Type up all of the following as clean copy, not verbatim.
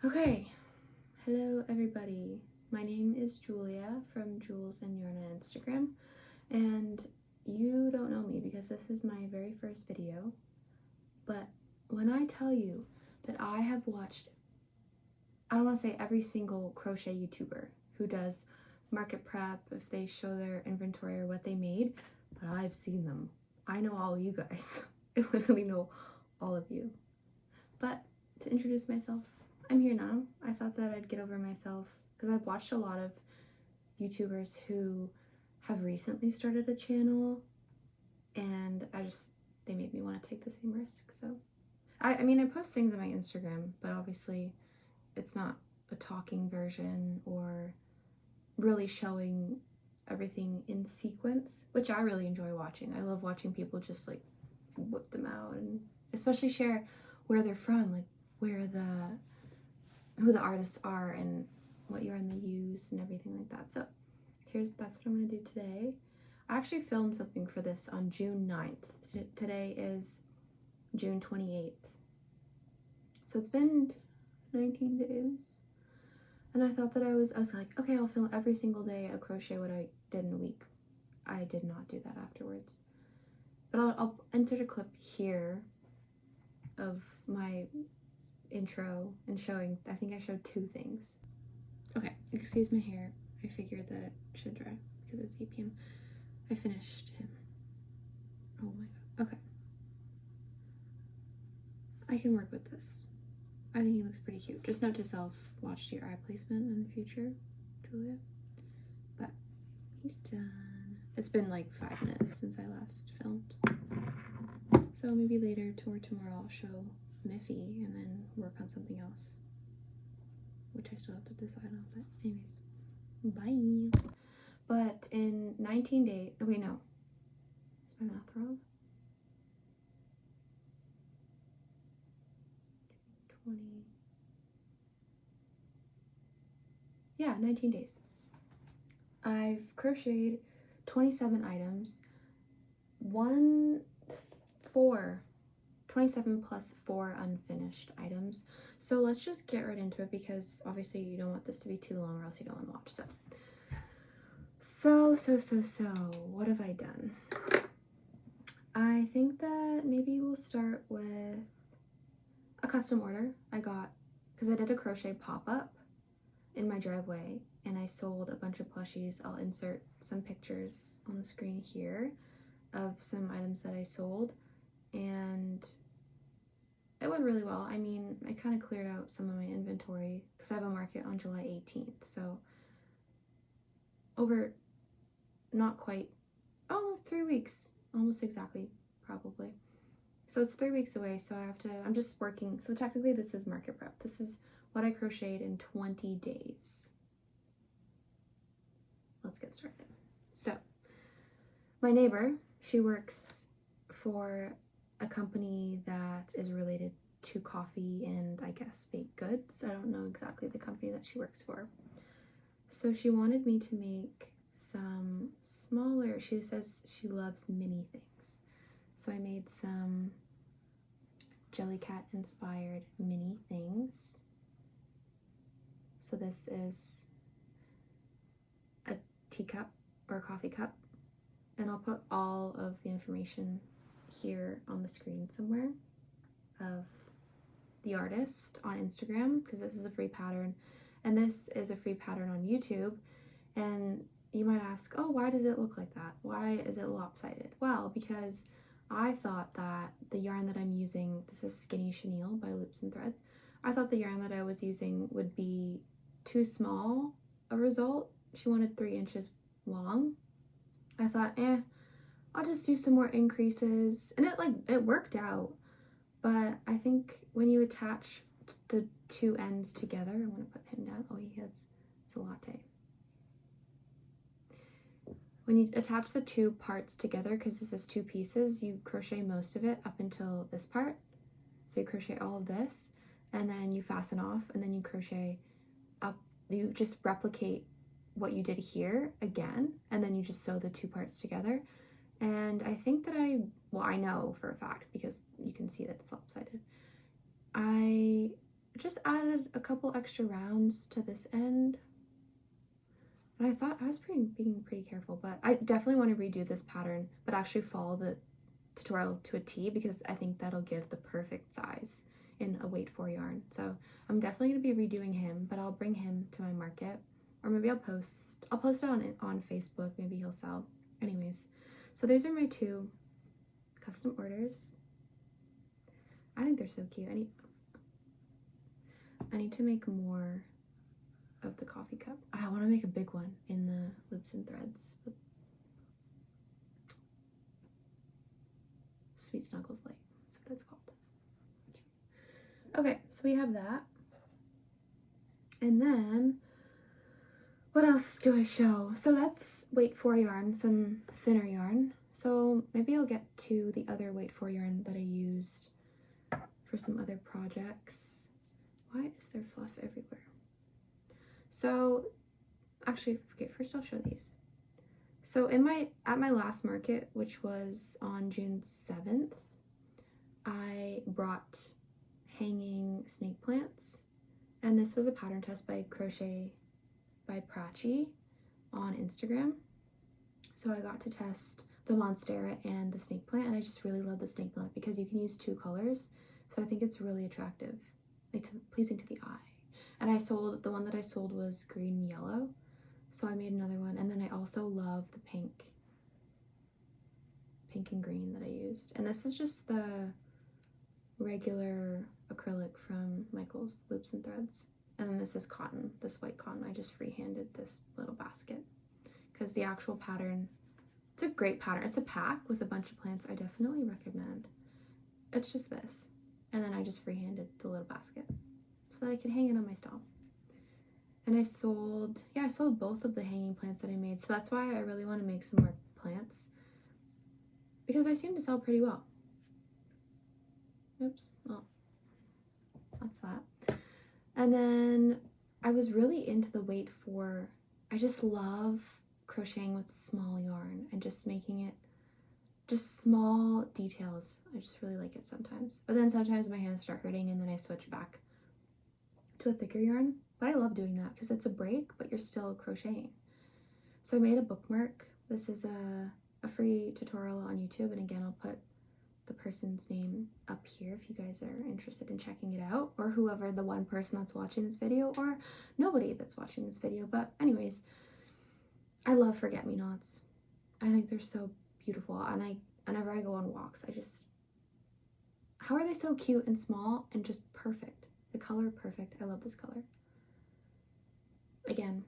Okay, hello everybody. My name is Julia from Jules and Yarn on Instagram, and you don't know me because this is my very first video, but when I tell you that I have watched, I don't want to say every single crochet YouTuber who does market prep, if they show their inventory or what they made, but I've seen them. I know all of you guys. I literally know all of you. But to introduce myself, I'm here now. I thought that I'd get over myself because I've watched a lot of YouTubers who have recently started a channel, and they made me want to take the same risk. So I mean, I post things on my Instagram, but obviously it's not a talking version or really showing everything in sequence, which I really enjoy watching. I love watching people just like whip them out and especially share where they're from, like who the artists are and what yarn they use and everything like that. So that's what I'm gonna do today. I actually filmed something for this on June 9th. Today is June 28th. So it's been 19 days. And I thought that I was like, okay, I'll film every single day a crochet what I did in a week. I did not do that afterwards. But I'll insert a clip here of my intro and showing, I think I showed 2 things. Okay, excuse my hair. I figured that it should dry because it's 8 p.m. I finished him. Oh my god. Okay. I can work with this. I think he looks pretty cute. Just note to self, watch your eye placement in the future, Julia. But he's done. It's been like 5 minutes since I last filmed. So maybe later or tomorrow I'll show Miffy and then work on something else, which I still have to decide on. But anyways, bye. But in 19 days, wait, no, is my math wrong? 20, yeah, 19 days. I've crocheted 27 items, 27 plus 4 unfinished items. So let's just get right into it because obviously you don't want this to be too long or else you don't want to watch. So, what have I done? I think that maybe we'll start with a custom order I got because I did a crochet pop-up in my driveway and I sold a bunch of plushies. I'll insert some pictures on the screen here of some items that I sold, and it went really well. I mean, I kind of cleared out some of my inventory because I have a market on July 18th, so over not quite, 3 weeks, almost exactly, probably. So it's 3 weeks away, so I'm just working. So technically this is market prep. This is what I crocheted in 20 days. Let's get started. So my neighbor, she works for a company that is related to coffee and I guess baked goods. I don't know exactly the company that she works for. So she wanted me to make some smaller, she says she loves mini things. So I made some Jellycat inspired mini things. So this is a teacup or a coffee cup, and I'll put all of the information here on the screen somewhere of the artist on Instagram because this is a free pattern and this is a free pattern on YouTube. And you might ask, oh, why does it look like that? Why is it lopsided? Well, because I thought that the yarn that I'm using, this is Skinny Chenille by Loops and Threads, I thought the yarn that I was using would be too small a result. She wanted 3 inches long. I thought, I'll just do some more increases, and it worked out. But I think when you attach the 2 ends together, I want to put him down. Oh, it's a latte. When you attach the 2 parts together, because this is 2 pieces, you crochet most of it up until this part. So you crochet all of this, and then you fasten off, and then you crochet up. You just replicate what you did here again, and then you just sew the 2 parts together. And I think that I know for a fact because you can see that it's lopsided. I just added a couple extra rounds to this end. And I thought I was being pretty careful, but I definitely want to redo this pattern, but actually follow the tutorial to a T, because I think that'll give the perfect size in a weight 4 yarn. So I'm definitely going to be redoing him, but I'll bring him to my market, or maybe I'll post it on Facebook. Maybe he'll sell. Anyways, so those are my 2 custom orders. I think they're so cute. I need to make more of the coffee cup. I want to make a big one in the loops and threads. Sweet Snuggles Light. That's what it's called. Okay, so we have that. And then, what else do I show? So that's weight 4 yarn, some thinner yarn. So maybe I'll get to the other weight 4 yarn that I used for some other projects. Why is there fluff everywhere? So, actually, okay, first I'll show these. So at my last market, which was on June 7th, I brought hanging snake plants, and this was a pattern test by Crochet by Prachi on Instagram. So I got to test the Monstera and the snake plant, and I just really love the snake plant because you can use 2 colors. So I think it's really attractive, like pleasing to the eye. And the one that I sold was green and yellow. So I made another one. And then I also love the pink and green that I used. And this is just the regular acrylic from Michael's Loops and Threads. And then this is cotton, this white cotton. I just freehanded this little basket because the actual pattern, it's a great pattern. It's a pack with a bunch of plants. I definitely recommend. It's just this. And then I just freehanded the little basket so that I could hang it on my stall. And I sold both of the hanging plants that I made. So that's why I really want to make some more plants, because I seem to sell pretty well. Oops, well, that's that. And then I was really into the weight 4. I just love crocheting with small yarn and just making it just small details. I just really like it sometimes. But then sometimes my hands start hurting and then I switch back to a thicker yarn. But I love doing that because it's a break, but you're still crocheting. So I made a bookmark. This is a free tutorial on YouTube. And again, I'll put the person's name up here if you guys are interested in checking it out, or whoever, the one person that's watching this video, or nobody that's watching this video. But anyways, I love forget-me-nots. I think they're so beautiful, and whenever I go on walks, how are they so cute and small and just perfect? The color, perfect. I love this color. Again,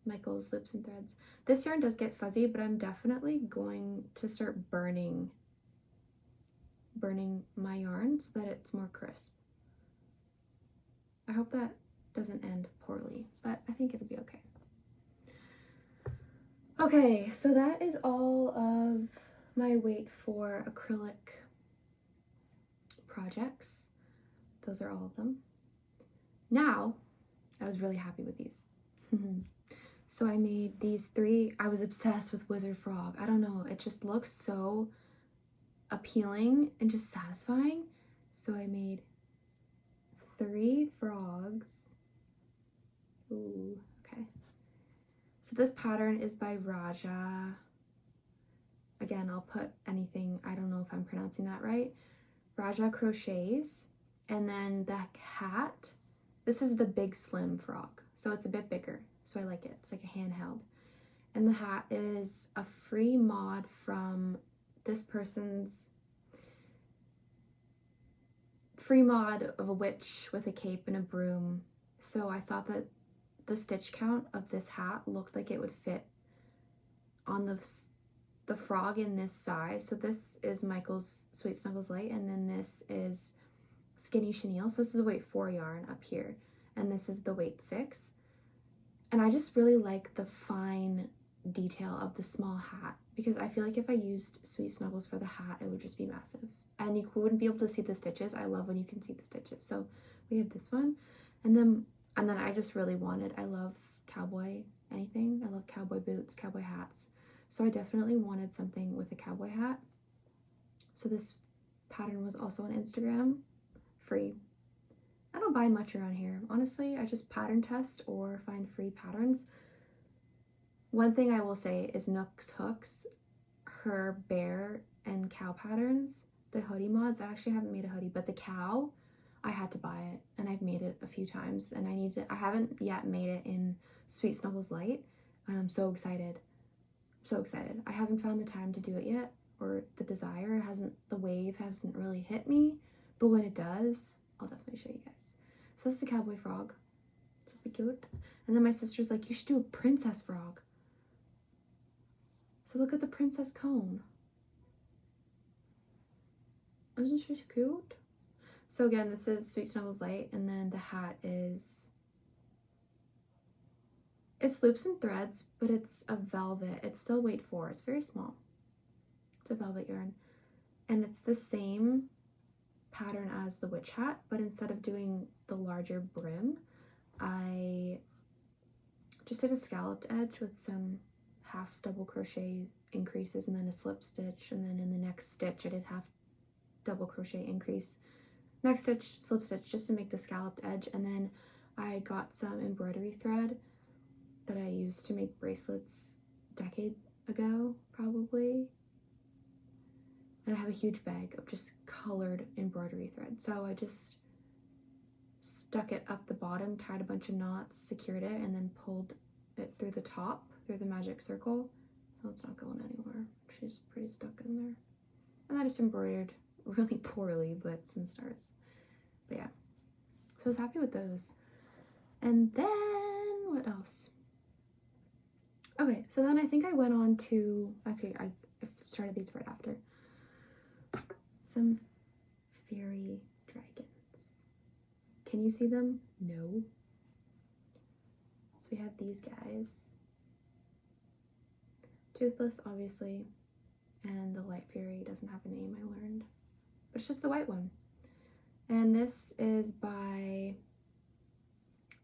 Michael's Loops and Threads. This yarn does get fuzzy, but I'm definitely going to start burning my yarn so that it's more crisp. I hope that doesn't end poorly, but I think it'll be okay. Okay, so that is all of my weight 4 acrylic projects. Those are all of them. Now, I was really happy with these. So I made these 3. I was obsessed with Wizard Frog. I don't know, it just looks so appealing and just satisfying. So I made 3 frogs. Ooh, okay. So this pattern is by Raja. Again, I'll put anything, I don't know if I'm pronouncing that right. Raja Crochets. And then the hat, this is the big slim frog. So it's a bit bigger. So I like it. It's like a handheld. And the hat is a free mod from this person's free mod of a witch with a cape and a broom. So I thought that the stitch count of this hat looked like it would fit on the frog in this size. So this is Michael's Sweet Snuggles Light, and then this is Skinny Chenille. So this is a weight 4 yarn up here, and this is the weight 6. And I just really like the fine detail of the small hat, because I feel like if I used Sweet Snuggles for the hat, it would just be massive. And you wouldn't be able to see the stitches. I love when you can see the stitches. So we have this one. And then I just really wanted, I love cowboy anything. I love cowboy boots, cowboy hats. So I definitely wanted something with a cowboy hat. So this pattern was also on Instagram, free. I don't buy much around here. Honestly, I just pattern test or find free patterns. One thing I will say is Nook's Hooks, her bear and cow patterns, the hoodie mods, I actually haven't made a hoodie, but the cow, I had to buy it, and I've made it a few times, and I haven't yet made it in Sweet Snuggles Light, and I'm so excited. So excited. I haven't found the time to do it yet, or the desire the wave hasn't really hit me, but when it does, I'll definitely show you guys. So this is a cowboy frog. Super cute. And then my sister's like, you should do a princess frog. So look at the princess cone. Isn't she cute? So again, this is Sweet Snuggles Light, and then the hat is, it's loops and threads, but it's a velvet. It's still weight 4. It's very small. It's a velvet yarn. And it's the same pattern as the witch hat, but instead of doing the larger brim, I just did a scalloped edge with some half double crochet increases and then a slip stitch, and then in the next stitch I did half double crochet increase, next stitch, slip stitch, just to make the scalloped edge. And then I got some embroidery thread that I used to make bracelets a decade ago, probably. And I have a huge bag of just colored embroidery thread. So I just stuck it up the bottom, tied a bunch of knots, secured it, and then pulled it through the top, through the magic circle. So it's not going anywhere. She's pretty stuck in there. And I just embroidered really poorly, but some stars. But yeah, so I was happy with those. And then what else? Okay, so then I think I went on to, actually I started these right after. Some fairy dragons. Can you see them? No. So we have these guys. Toothless, obviously, and the light fairy doesn't have a name, I learned. But it's just the white one. And this is by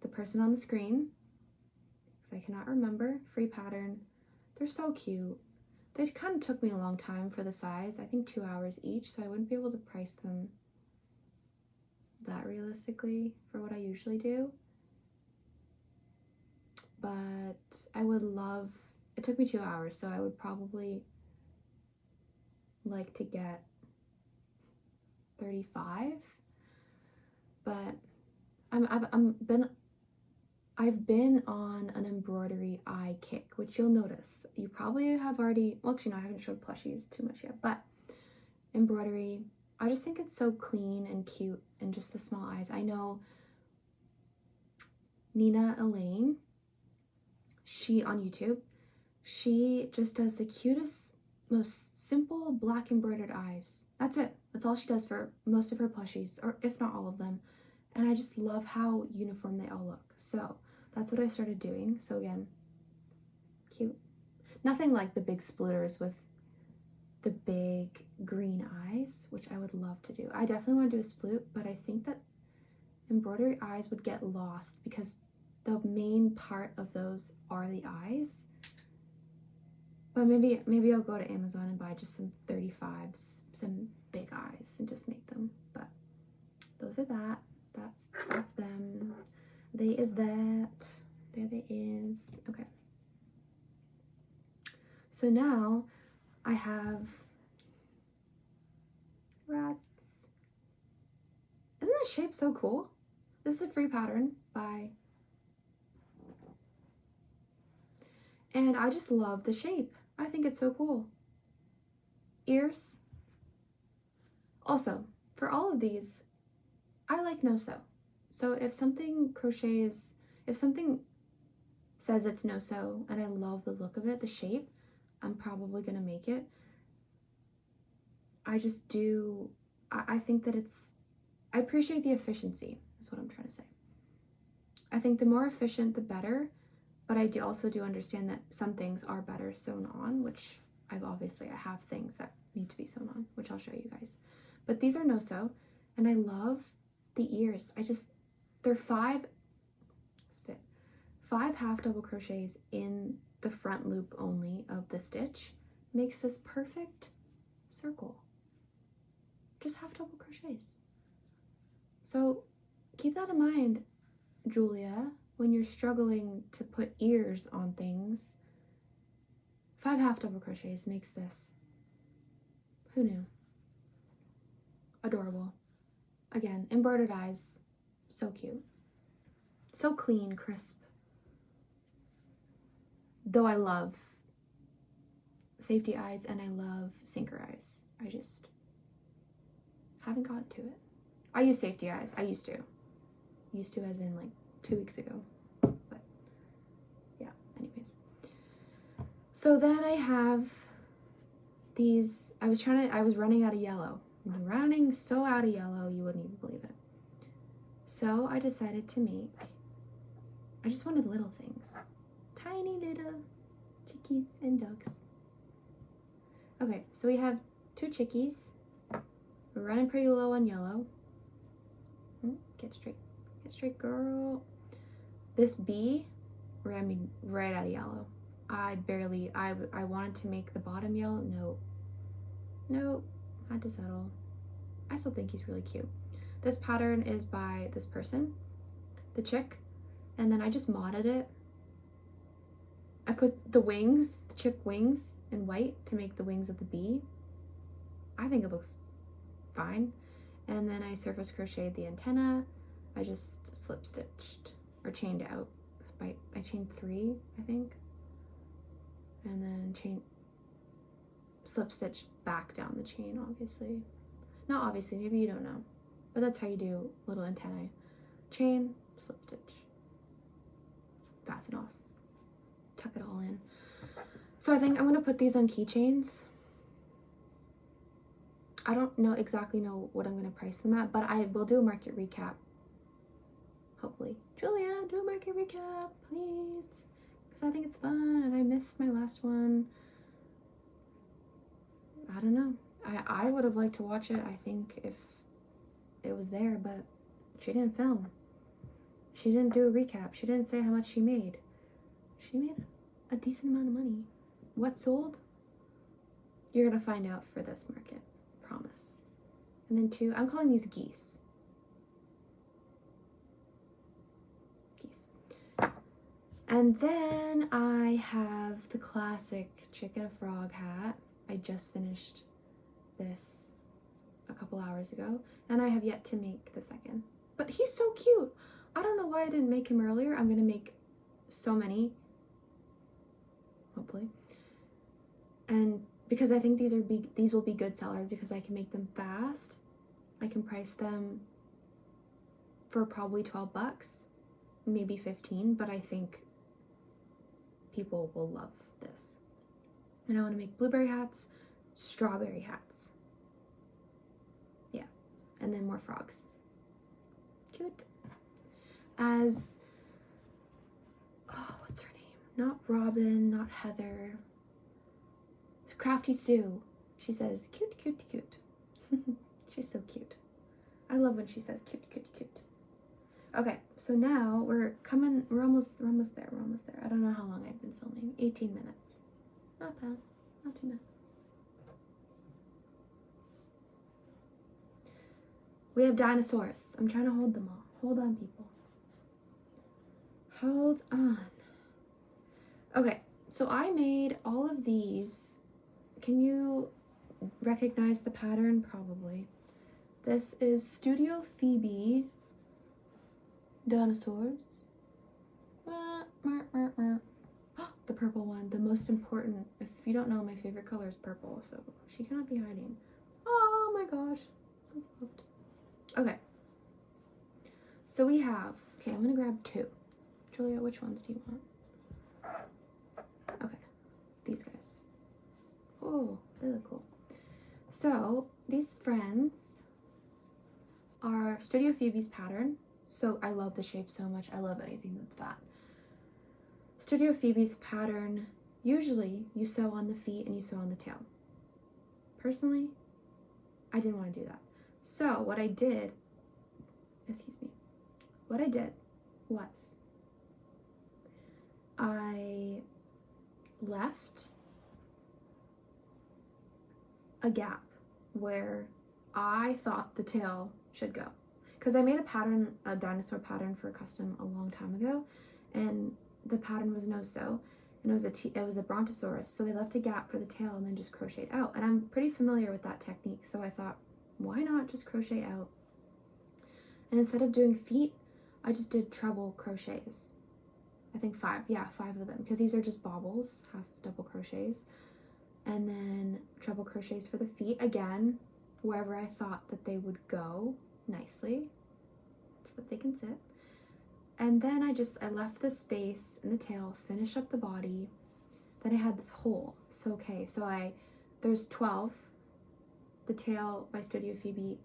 the person on the screen, because I cannot remember. Free pattern. They're so cute. They kind of took me a long time for the size. I think 2 hours each, so I wouldn't be able to price them that realistically for what I usually do. But I would love, it took me 2 hours, so I would probably like to get 35. But I've been on an embroidery eye kick, which you'll notice. You probably have already, well, actually no, I haven't showed plushies too much yet, but embroidery, I just think it's so clean and cute, and just the small eyes. I know Nina Elaine, she on YouTube, she just does the cutest, most simple black embroidered eyes. That's it. That's all she does for most of her plushies, or if not all of them. And I just love how uniform they all look. So that's what I started doing. So again, cute. Nothing like the big splitters with the big green eyes, which I would love to do. I definitely want to do a sploot, but I think that embroidery eyes would get lost because the main part of those are the eyes. But maybe I'll go to Amazon and buy just some 35s, some big eyes, and just make them. But those are that. That's them. They is that. There they is. Okay. So now I have rats. Isn't this shape so cool? This is a free pattern by, and I just love the shape. I think it's so cool. Ears. Also, for all of these, I like no-sew. So if something crochets, if something says it's no-sew and I love the look of it, the shape, I'm probably gonna make it. I just do, I think that I appreciate the efficiency, is what I'm trying to say. I think the more efficient, the better, but I also do understand that some things are better sewn on, which I have things that need to be sewn on, which I'll show you guys. But these are no-sew, and I love the ears. They're 5 half double crochets in the front loop only of the stitch, makes this perfect circle. Just half double crochets. So keep that in mind, Julia, when you're struggling to put ears on things. 5 half double crochets makes this. Who knew? Adorable. Again, embroidered eyes. So cute. So clean, crisp. Though I love safety eyes and I love sinker eyes. I just haven't gotten to it. I use safety eyes. I used to. Used to as in like 2 weeks ago. But yeah, anyways. So then I have these, I was running out of yellow. Running so out of yellow, you wouldn't even believe it. So I decided to make, I just wanted little things. Tiny little chickies and ducks. Okay, so we have 2 chickies. We're running pretty low on yellow. Get straight, girl. This bee ran me right out of yellow. I wanted to make the bottom yellow. Nope, had to settle. I still think he's really cute. This pattern is by this person, the chick, and then I just modded it. I put the wings, the chick wings, in white to make the wings of the bee. I think it looks fine. And then I surface crocheted the antenna. I just slip stitched or chained out. I chained 3, I think. And then slip stitched back down the chain, obviously. Not obviously, maybe you don't know. But that's how you do little antennae. Chain, slip stitch. Fasten off. Tuck it all in. So I think I'm gonna put these on keychains. I don't exactly know what I'm gonna price them at, but I will do a market recap. Hopefully. Julia, do a market recap, please. Because I think it's fun and I missed my last one. I don't know. I would have liked to watch it, I think, if it was there, but she didn't film. She didn't do a recap. She didn't say how much she made. She made a decent amount of money. What sold? You're gonna find out for this market. Promise. And then 2, I'm calling these geese. And then I have the classic chicken frog hat. I just finished this a couple hours ago, and I have yet to make the second. But he's so cute. I don't know why I didn't make him earlier. I'm gonna make so many, hopefully. And because I think these will be good sellers because I can make them fast. I can price them for probably 12 bucks, maybe 15, but I think people will love this. And I want to make blueberry hats, strawberry hats. Yeah, and then more frogs. Cute. As, oh, what's her name? Not Robin, not Heather. Crafty Sue. She says, cute, cute, cute. She's so cute. I love when she says cute, cute, cute. Okay, so now we're almost there. I don't know how long I've been filming. 18 minutes. Not bad. Not too bad. We have dinosaurs. I'm trying to hold them all. Hold on, people. Hold on. Okay, so I made all of these. Can you recognize the pattern? Probably. This is Studio Phoebe dinosaurs. The purple one, the most important. If you don't know, my favorite color is purple, so she cannot be hiding. Oh my gosh, so soft. Okay, so we have, okay, I'm gonna grab 2. Julia, which ones do you want? Okay, these guys. Oh, they look cool. So these friends are Studio Phoebe's pattern. So I love the shape so much. I love anything that's fat. Studio Phoebe's pattern, usually you sew on the feet and you sew on the tail. Personally, I didn't want to do that. So what I did was I left a gap where I thought the tail should go. because I made a pattern, a dinosaur pattern for a custom a long time ago, and the pattern was no-sew, and it was a brontosaurus, so they left a gap for the tail and then just crocheted out. And I'm pretty familiar with that technique, so I thought, why not just crochet out? And instead of doing feet, I just did treble crochets. I think 5 of them, because these are just bobbles, half double crochets. And then treble crochets for the feet, again, wherever I thought that they would go nicely, so that they can sit. And then I left the space in the tail, finished up the body. Then I had this hole. So there's 12. The tail by Studio Phoebe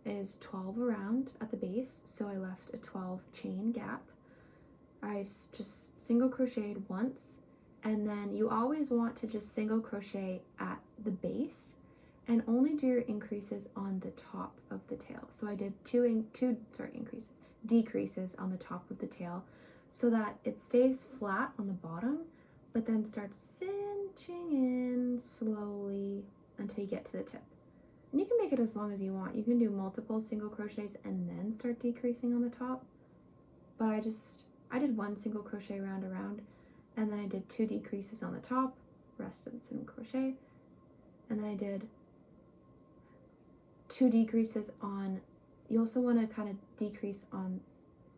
is 12 around at the base, so I left a 12 chain gap. I just single crocheted once, and then you always want to just single crochet at the base and only do your increases on the top of the tail. So I did decreases on the top of the tail so that it stays flat on the bottom, but then starts cinching in slowly until you get to the tip. And you can make it as long as you want. You can do multiple single crochets and then start decreasing on the top. But I did 1 single crochet round around, and then I did 2 decreases on the top, rest of the single crochet, and then I did 2 decreases on, you also want to kind of decrease on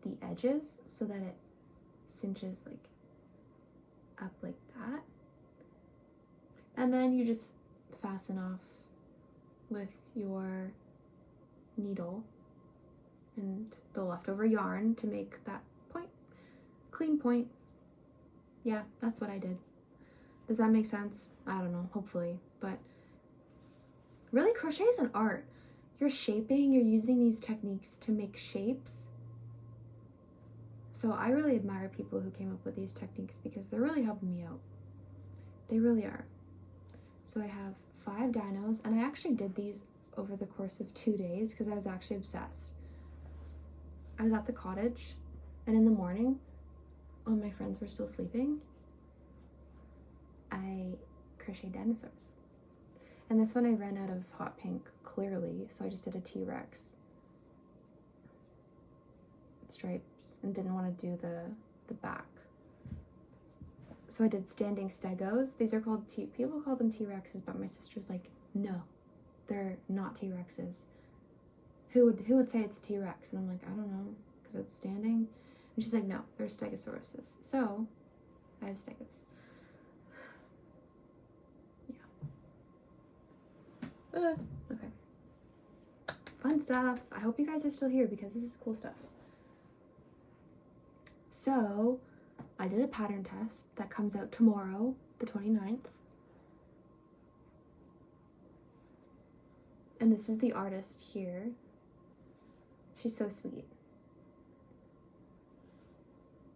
the edges so that it cinches like up like that. And then you just fasten off with your needle and the leftover yarn to make that point, clean point. Yeah, that's what I did. Does that make sense? I don't know, hopefully. But really, crochet is an art. You're shaping, you're using these techniques to make shapes. So I really admire people who came up with these techniques because they're really helping me out. They really are. So I have 5 dinos, and I actually did these over the course of 2 days because I was actually obsessed. I was at the cottage, and in the morning, when my friends were still sleeping, I crocheted dinosaurs. And this one I ran out of hot pink, clearly, so I just did a T-Rex stripes and didn't want to do the back. So I did standing stegos. These are called people call them T-Rexes, but my sister's like, no, they're not T-Rexes. Who would say it's a T-Rex? And I'm like, I don't know, because it's standing. And she's like, no, they're stegosauruses. So I have stegos. Yeah. Okay. Fun stuff. I hope you guys are still here because this is cool stuff. So I did a pattern test that comes out tomorrow, the 29th. And this is the artist here. She's so sweet.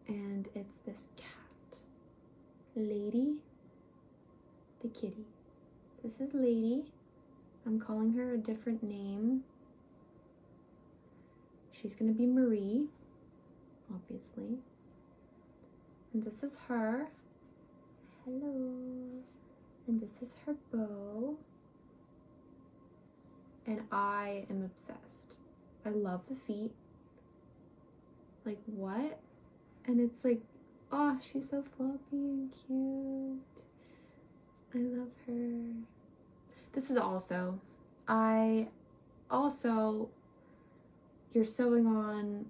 And it's this cat. Lady the kitty. This is Lady. I'm calling her a different name. She's gonna be Marie, obviously. And this is her. Hello. And this is her bow. And I am obsessed. I love the feet. Like, what? And it's like, oh, she's so floppy and cute. I love her. This is also, you're sewing on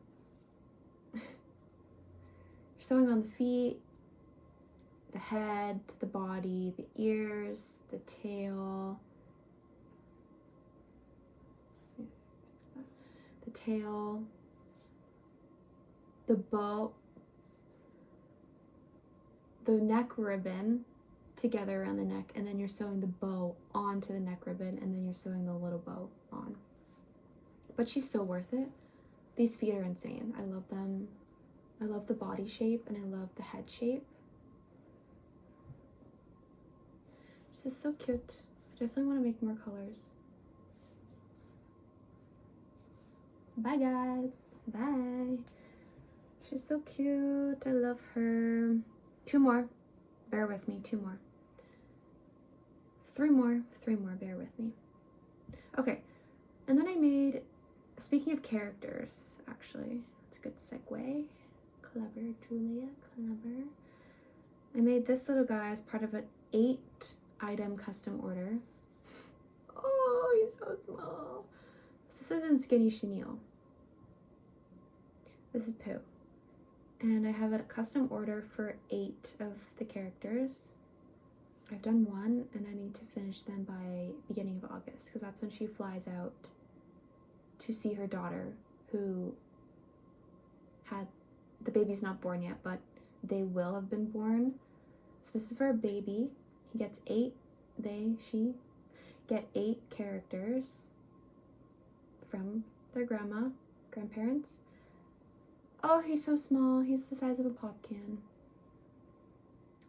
the feet, the head, the body, the ears, the tail, the bow, the neck ribbon together around the neck, and then you're sewing the bow onto the neck ribbon, and then you're sewing the little bow on. But she's so worth it. These feet are insane. I love them. I love the body shape, and I love the head shape. This is so cute. I definitely want to make more colors. Bye, guys. Bye. She's so cute. I love her. 2 more. Bear with me. 2 more. 3 more. 3 more. Bear with me. Okay. And then I made speaking of characters, actually, it's a good segue. Clever, Julia, clever. I made this little guy as part of an 8-item custom order. Oh, he's so small. This is in Skinny Chenille. This is Pooh. And I have a custom order for 8 of the characters. I've done 1 and I need to finish them by beginning of August because that's when she flies out to see her daughter, who had, the baby's not born yet, but they will have been born. So this is for a baby. He gets 8, she get 8 characters from their grandparents. Oh, he's so small. He's the size of a pop can.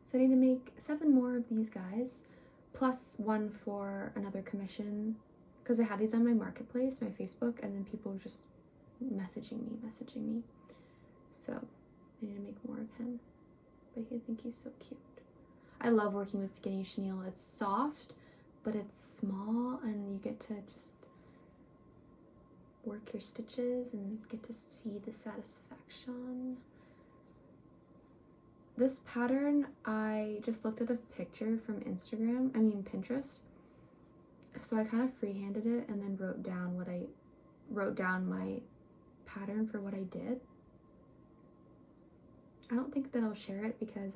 So I need to make 7 more of these guys, plus 1 for another commission, because I had these on my marketplace, my Facebook, and then people were just messaging me. So I need to make more of him. But I think he's so cute. I love working with Skinny Chenille. It's soft, but it's small, and you get to just work your stitches and get to see the satisfaction. This pattern, I just looked at a picture from Pinterest. So I kind of freehanded it and then wrote down my pattern for what I did. I don't think that I'll share it because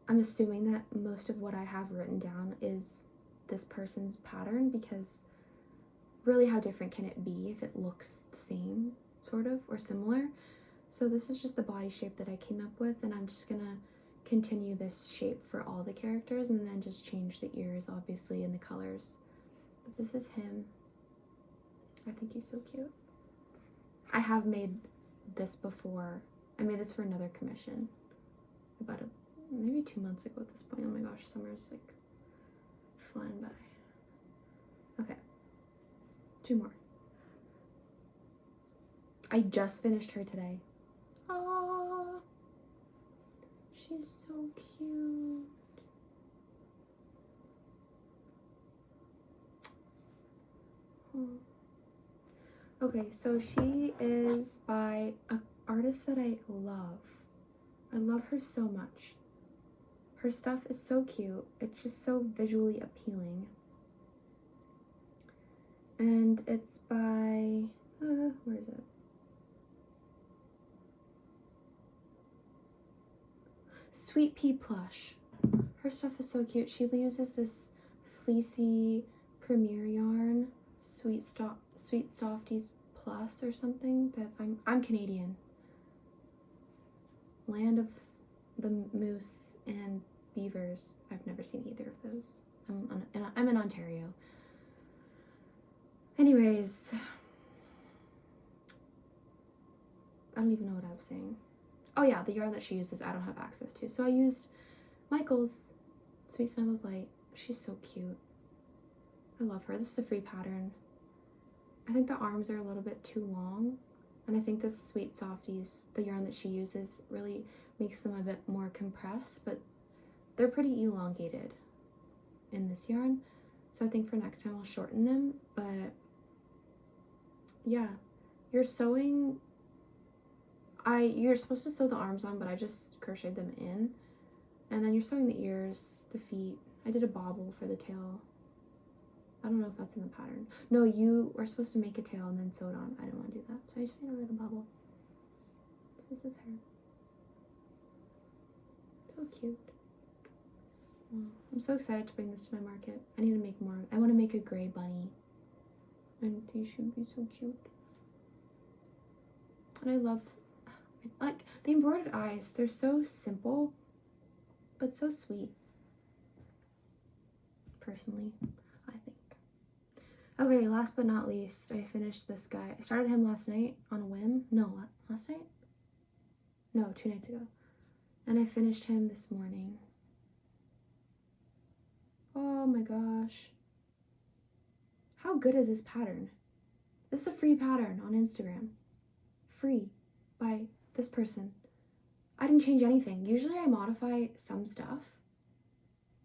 I'm assuming that most of what I have written down is this person's pattern, because really how different can it be if it looks the same, sort of, or similar? So this is just the body shape that I came up with, and I'm just gonna continue this shape for all the characters and then just change the ears, obviously, and the colors. But this is him. I think he's so cute. I have made this before. I made this for another commission about maybe 2 months ago at this point. Oh my gosh, summer's like flying by. Okay. 2 more. I just finished her today. Aww. She's so cute. Oh. Okay, so she is by an artist that I love. I love her so much. Her stuff is so cute. It's just so visually appealing. And it's by, where is it? Sweet Pea Plush. Her stuff is so cute. She uses this fleecy premier yarn, Sweet Softies Plus or something. That I'm Canadian. Land of the moose and beavers. I've never seen either of those. I'm in Ontario. Anyways, I don't even know what I was saying. Oh yeah, the yarn that she uses I don't have access to. So I used Michael's Sweet Snuggles Light. She's so cute. I love her. This is a free pattern. I think the arms are a little bit too long. And I think this Sweet Softies, the yarn that she uses, really makes them a bit more compressed. But they're pretty elongated in this yarn. So I think for next time I'll shorten them. But yeah, you're sewing... you're supposed to sew the arms on, but I just crocheted them in. And then you're sewing the ears, the feet. I did a bobble for the tail. I don't know if that's in the pattern. No, you were supposed to make a tail and then sew it on. I didn't want to do that, so I just made a little bobble. This is his hair. So cute. Oh, I'm so excited to bring this to my market. I need to make more. I want to make a gray bunny. And these should be so cute. And I love... like the embroidered eyes, they're so simple but so sweet, personally, I think. Okay, last but not least, I finished this guy. I started him last night on a whim. No, last night? No, 2 nights ago. And I finished him this morning. Oh my gosh, how good is this pattern? This is a free pattern on Instagram, free, by this person. I didn't change anything. Usually I modify some stuff,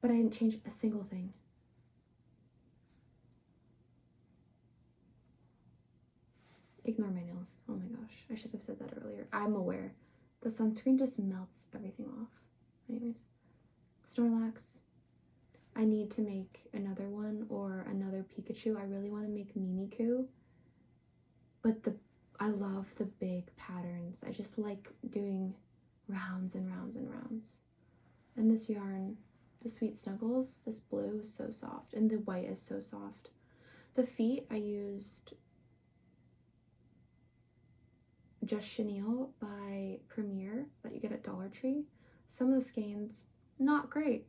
but I didn't change a single thing. Ignore my nails. Oh my gosh, I should have said that earlier. I'm aware. The sunscreen just melts everything off. Anyways, Snorlax. I need to make another one or another Pikachu. I really want to make Mimikyu. But I love the big patterns. I just like doing rounds and rounds and rounds. And this yarn, the Sweet Snuggles, this blue is so soft. And the white is so soft. The feet, I used Just Chenille by Premier that you get at Dollar Tree. Some of the skeins, not great.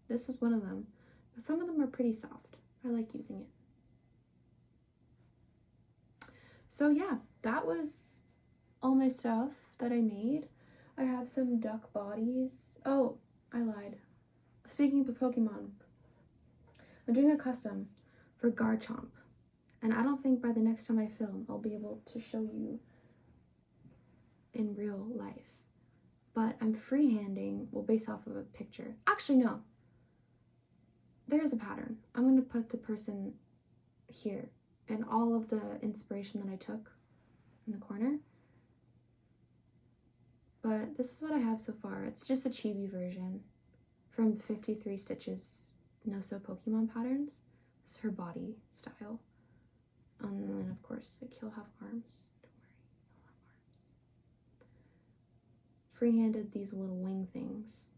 This was one of them. But some of them are pretty soft. I like using it. So yeah, that was all my stuff that I made. I have some duck bodies. Oh, I lied. Speaking of Pokemon, I'm doing a custom for Garchomp. And I don't think by the next time I film, I'll be able to show you in real life. But I'm freehanding, well, based off of a picture. Actually, no. There's a pattern. I'm going to put the person here and all of the inspiration that I took in the corner. But this is what I have so far. It's just a chibi version from the 53 Stitches No Sew Pokemon patterns. This is her body style. And then, of course, like, he'll have arms. Don't worry, he'll have arms. Freehanded these little wing things.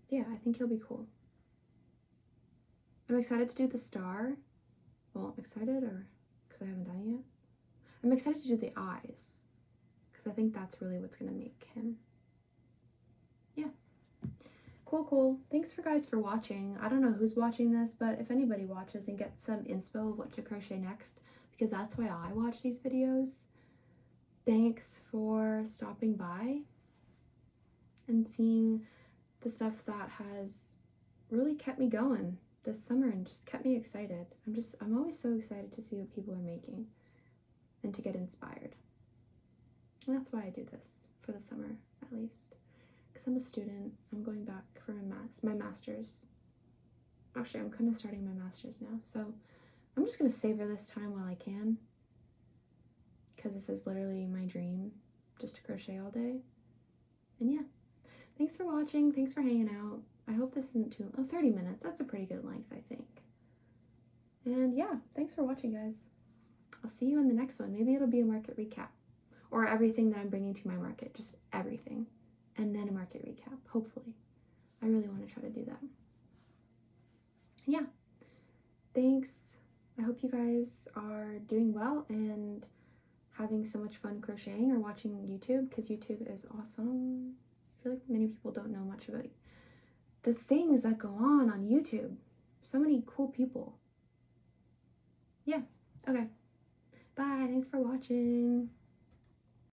Yeah, I think he'll be cool. I'm excited to do the star. Well, I'm excited, or because I haven't done it yet. I'm excited to do the eyes, because I think that's really what's going to make him. Yeah. Cool. Thanks guys for watching. I don't know who's watching this, but if anybody watches and gets some inspo of what to crochet next, because that's why I watch these videos, thanks for stopping by and seeing the stuff that has really kept me going this summer and just kept me excited. I'm always so excited to see what people are making and to get inspired. And that's why I do this, for the summer at least. Because I'm a student, I'm going back for my master's. Actually, I'm kind of starting my master's now, so I'm just going to savor this time while I can. Because this is literally my dream, just to crochet all day. And yeah, thanks for watching, thanks for hanging out. I hope this isn't too, 30 minutes, that's a pretty good length, I think. And yeah, thanks for watching, guys. I'll see you in the next one. Maybe it'll be a market recap. Or everything that I'm bringing to my market, just everything. And then a market recap, hopefully. I really want to try to do that. Yeah, thanks. I hope you guys are doing well and having so much fun crocheting or watching YouTube, because YouTube is awesome. I feel like many people don't know much about the things that go on YouTube. So many cool people. Yeah, okay. Bye, thanks for watching.